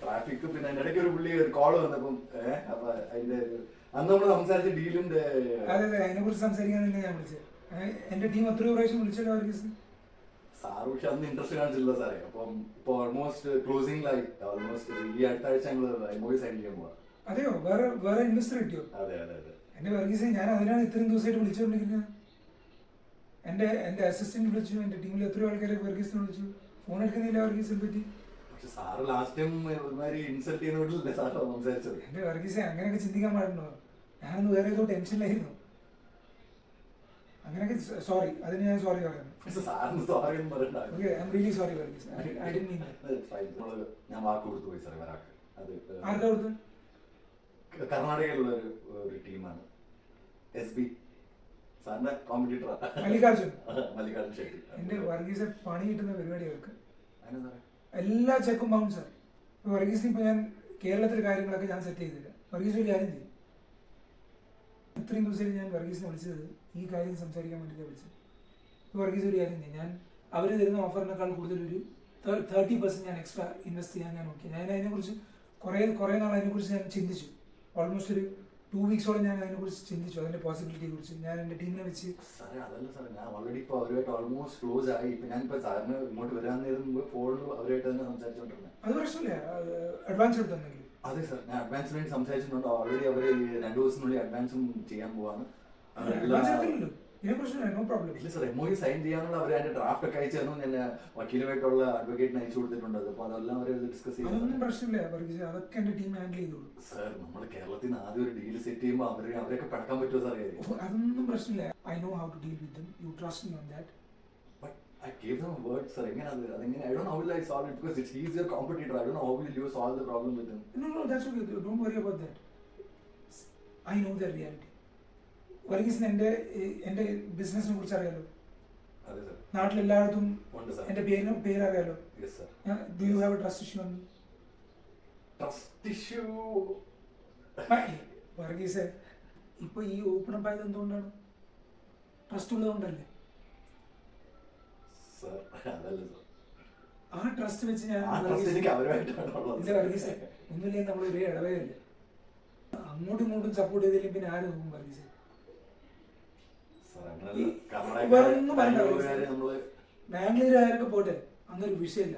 Traffic പിന്നെ ഇടയ്ക്ക് ഒരു പുള്ളി ഒരു കോള് വന്നപ്പം അപ്പൊ അതിന്റെ അന്ന് നമ്മൾ സംസാരിച്ച ഡീലിന്റെ അതെ അതിനെ കുറിച്ച് സംസാരിക്കാൻ തന്നെ ഞാൻ വിളിച്ചത്. എന്റെ ടീം എത്രയോ പ്രാവശ്യം വിളിച്ചല്ലോ അവർക്ക് സാറ്. പക്ഷെ അന്ന് ഇൻട്രസ്റ്റ് കാണിച്ചില്ല സാറേ. അപ്പം ഇപ്പൊ ഓൾമോസ്റ്റ് ക്ലോസിംഗിലായി. ഓൾമോസ്റ്റ് ഈ അടുത്ത ആഴ്ച ഞങ്ങള് MOU സൈൻ ചെയ്യാൻ പോവാ. അതെയോ? വേറെ ഇൻവെസ്റ്റർ കിട്ടിയോ? അതെ എന്റെ വർഗീസ്, ഞാൻ അതിനാണ് ഇത്രയും ദിവസമായിട്ട് വിളിച്ചുകൊണ്ടിരിക്കുന്നത്. എന്റെ അസിസ്റ്റന്റ് വിളിച്ചു, എന്റെ ടീമിൽ എത്രയോ ആൾക്കാരെ വർഗീസിനെ വിളിച്ചു, ഫോൺ എടുക്കുന്നില്ല വർഗീസിനെ പറ്റി. സാറ് ലാസ്റ്റ് ടൈം ഇൻസൾട്ട് ചെയ്യുന്നതിലല്ലേ സാറ് സംസാരിച്ചത്? എന്റെ വർഗീസെ, അങ്ങനെയൊക്കെ ചിന്തിക്കാൻ പാടുണ്ടോ? ഞാനൊന്ന് വേറെ ഏതോ ടെൻഷനിലായിരുന്നു. അങ്ങനെയൊക്കെ സോറി, അതിന് ഞാൻ സോറി പറയുന്നു. ഞാൻ വാക്ക് കൊടുത്തു പോയി സാറേ ഒരാൾക്ക്. അത് ആർക്കാ കൊടുത്തു? കർണാടകയിലുള്ള ഒരു ടീമാണ്, SB സാറിന്റെ കോമ്പറ്റീറ്ററാണ് മല്ലികാർജുൻ ഷെട്ടി. എന്റെ വർഗീസ് പണി കിട്ടുന്ന പരിപാടി അവർക്ക്. എല്ലാ ചെക്കും ബൗണ്ട് സാർ. ഇപ്പൊ വർഗീസിന് ഇപ്പൊ ഞാൻ കേരളത്തിലെ കാര്യങ്ങളൊക്കെ ഞാൻ സെറ്റ് ചെയ്തില്ല. വർഗീസ് ഒരു കാര്യം ചെയ്യും. ഇത്രയും ദിവസമായിട്ട് ഞാൻ വർഗീസിനെ വിളിച്ചത് ഈ കാര്യം സംസാരിക്കാൻ വേണ്ടിയിട്ടാണ് വിളിച്ചത്. ഇപ്പോൾ വർഗീസ് ഒരു കാര്യം ചെയ്യും, ഞാൻ അവർ തരുന്ന ഓഫറിനേക്കാൾ കൂടുതൽ ഒരു 30% ഞാൻ എക്സ്ട്രാ ഇൻവെസ്റ്റ് ചെയ്യാൻ ഞാൻ നോക്കി. ഞാൻ അതിനെക്കുറിച്ച് കുറേ നാൾ അതിനെക്കുറിച്ച് ഞാൻ ചിന്തിച്ചു. ഓൾമോസ്റ്റ് ഒരു 2 വീക്സോളം ഞാൻ അതിനെക്കുറിച്ച് ചിന്തിച്ചു, അതിന്റെ പോസിബിലിറ്റിയെ കുറിച്ച്. ഞാൻ എന്റെ ടീമിനെ വെച്ച് അതല്ല സാറേ, ഞാൻ ഓൾറെഡി ഇപ്പോൾ അവരുമായിട്ട് ഓൾമോസ്റ്റ് ക്ലോസ് ആയി. ഇപ്പൊ ഞാനിപ്പോൾ സാറിന് ഇങ്ങോട്ട് വരാൻ നേരം ഫോണിൽ അവരുമായിട്ട് തന്നെ സംസാരിച്ചോണ്ടിരുന്നത്. അത് പ്രശ്നമില്ല, അഡ്വാൻസ് എടുത്തെങ്കിൽ. അതെ സാർ, ഞാൻ അഡ്വാൻസിന് വേണ്ടി സംസാരിച്ചിട്ടുണ്ട്. ഓൾറെഡി അവർ 2 ദിവസത്തിനുള്ളിൽ അഡ്വാൻസും ചെയ്യാൻ പോവാണ്. ഇല്ല സാർ, MOU സൈൻ ചെയ്യാനുള്ള അവർ അതിന്റെ ഡ്രാഫ്റ്റ് ഒക്കെ അയച്ചു തന്നു. ഞാൻ വക്കീലുമായിട്ടുള്ള അഡ്വക്കേറ്റിന് അയച്ചു കൊടുത്തിട്ടുണ്ട്. അപ്പൊ അതെല്ലാം അവർ ഡിസ്കസ് ചെയ്യും. അതൊക്കെ എന്റെ ടീം ഹാൻഡിൽ ചെയ്തോളൂ സാർ. നമ്മൾ കേരളത്തിൽ നിന്ന് ആദ്യം ഒരു ഡീൽ സെറ്റ് ചെയ്യുമ്പോൾ അവരൊക്കെ പടക്കാൻ പറ്റുമോ സാറേ? അതൊന്നും പ്രശ്നമില്ല. I know how to deal with them. You trust me on that. But I gave them a word, sir. I don't know how will I solve it because he's your competitor. I don't know how will you solve the problem with him. No, that's okay. Don't worry about that. I know the reality. വർഗീസിന് എന്റെ ബിസിനസിനെ കുറിച്ച് അറിയാലോ. നാട്ടിലെല്ലായിടത്തും എന്റെ പേരറിയാലോ. Do you have a trust issue on me? Trust issue Varghese, ഇപ്പൊ ഈ ഓപ്പൺ അപ്പ് ആയത് എന്തുകൊണ്ടാണ്? ട്രസ്റ്റ് ഉള്ളതുകൊണ്ടല്ലേ. ആ ട്രസ്റ്റ് വെച്ച് ഞാൻ വർഗീസ് ഒന്നുമില്ലേ, നമ്മൾ ഒരേ ഇടവേയല്ലേ. അങ്ങോട്ടും ഇങ്ങോട്ടും സപ്പോർട്ട് ചെയ്തില്ലെങ്കിൽ പിന്നെ ആര് നോക്കും വർഗീസ്? ബാംഗ്ലൂരുകാരൊക്കെ പോട്ടെ, അങ്ങനൊരു വിഷയമില്ല.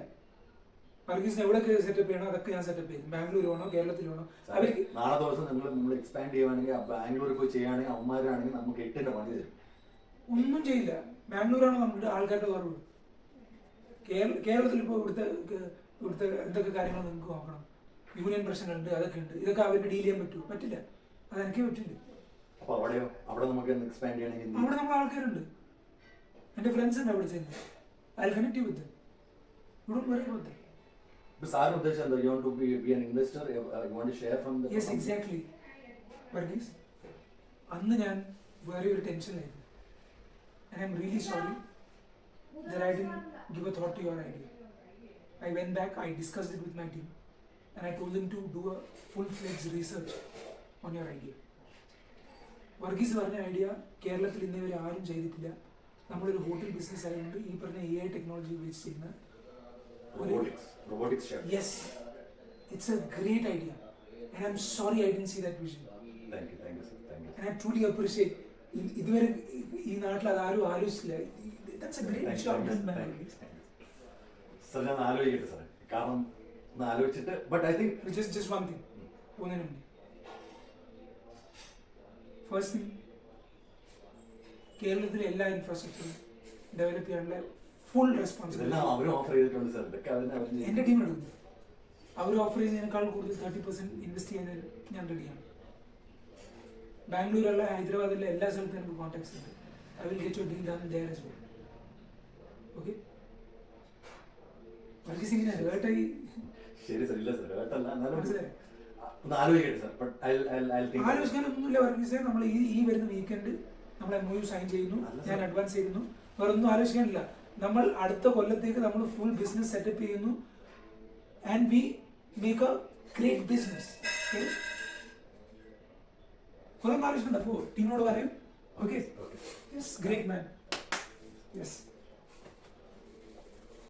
വർഗീസിന് എവിടെയൊക്കെ സെറ്റപ്പ് ചെയ്യണം അതൊക്കെ ഞാൻ സെറ്റപ്പ് ചെയ്തു. ബാംഗ്ലൂർ വേണോ കേരളത്തിൽ വേണോ? അവർക്ക് നാളെ ദിവസം നമ്മൾ എക്സ്പാൻഡ് ചെയ്യുവാണെങ്കിൽ ബാംഗ്ലൂർ പോയി ചെയ്യുകയാണെങ്കിൽ അവന്മാരാണെങ്കിൽ നമുക്ക് 8 പണി തരും. ഒന്നും ചെയ്യില്ല. ബാംഗ്ലൂരാണ് നമ്മുടെ ആൾക്കാരുടെ കുറവ്. കേരളത്തിൽ ഇപ്പോൾ ഇവിടുത്തെ എന്തൊക്കെ കാര്യങ്ങൾ നിങ്ങൾക്ക് നോക്കണം. യൂണിയൻ പ്രശ്നങ്ങളുണ്ട്, അതൊക്കെ ഉണ്ട്. ഇതൊക്കെ അവർക്ക് ഡീൽ ചെയ്യാൻ പറ്റുമോ? പറ്റില്ല. അതെനിക്ക് പറ്റില്ല. അവിടെ നമുക്ക് എക്സ്പാൻഡ് ചെയ്യണമെങ്കിൽ അവിടെ നമ്മൾ ആൾക്കാരുണ്ട്, എന്റെ ഫ്രണ്ട്സ് ഉണ്ട് അവിടെ ചെയ്യുന്നത്. I'll connect you with them. You don't worry about that. Sir, you want to be an investor? You want to share from the... Yes, exactly. Varghese, അന്ന് ഞാൻ വേറെ ഒരു ടെൻഷനിലായിരുന്നു. And I'm really sorry that I didn't give a thought to your idea. I went back, I discussed it with my team, and I told them to do a full-fledged research on your idea. Varghese പറഞ്ഞ idea കേരളത്തിൽ ഇന്നേ വരെ ആരും ചെയ്തിട്ടില്ല. നമ്മളൊരു hotel business ആയതുകൊണ്ട് ഈ പറഞ്ഞ AI ടെക്നോളജി ഉപയോഗിച്ച് ചെയ്യുന്ന robotics chef. Yes, it's a great idea, and I'm sorry I didn't see that vision. Thank you sir, thank you. And I truly appreciate. ഇതുവരെ ഈ നാട്ടിൽ അത് ആരും ആലോചിച്ചില്ല. That's a great job done by me. Sir, ഞാൻ ആലോചിക്കട്ടെ sir, കാരണം ആലോചിച്ചിട്ട് but I think just one thing. ഒന്നിനും ഫസ്റ്റ് തിങ്, കേരളത്തിലെ എല്ലാ ഇൻഫ്രാസ്ട്രക്ചറും ഡെവലപ്പ് ചെയ്യാനുള്ള ഫുൾ റെസ്പോൺസിബിലിറ്റി എന്റെ ടീം എടുക്കുന്നു. അവർ ഓഫർ ചെയ്യുന്നതിനേക്കാൾ കൂടുതൽ 30% ഇൻവെസ്റ്റ് ചെയ്യാൻ ഞാൻ റെഡിയാണ്. ബാംഗ്ലൂരുള്ള ഹൈദരാബാദിലെ എല്ലാ സ്ഥലത്തും എനിക്ക് കോൺടാക്ട്സ് ഉണ്ട്. I will get your deal done there as well. Okay, Varghese ഇങ്ങനെ ഹേർട്ടായി. ആലോചിക്കാനൊന്നുമില്ല വർഗീസെ. നമ്മൾ ഈ വരുന്ന വീക്കെൻഡ് നമ്മൾ MOU സൈൻ ചെയ്യുന്നു, ഞാൻ അഡ്വാൻസ് ചെയ്യുന്നു. വേറെ ഒന്നും ആലോചിക്കാനില്ല. നമ്മൾ അടുത്ത കൊല്ലത്തേക്ക് നമ്മൾ ഫുൾ ബിസിനസ് സെറ്റപ്പ് ചെയ്യുന്നു. And we make A great business. കുറെ ആലോചിക്കണ്ട, അപ്പോൾ ടീമിനോട് പറയും. ഓക്കെ, യെസ്, ഗ്രേറ്റ് മാൻ, യെസ്.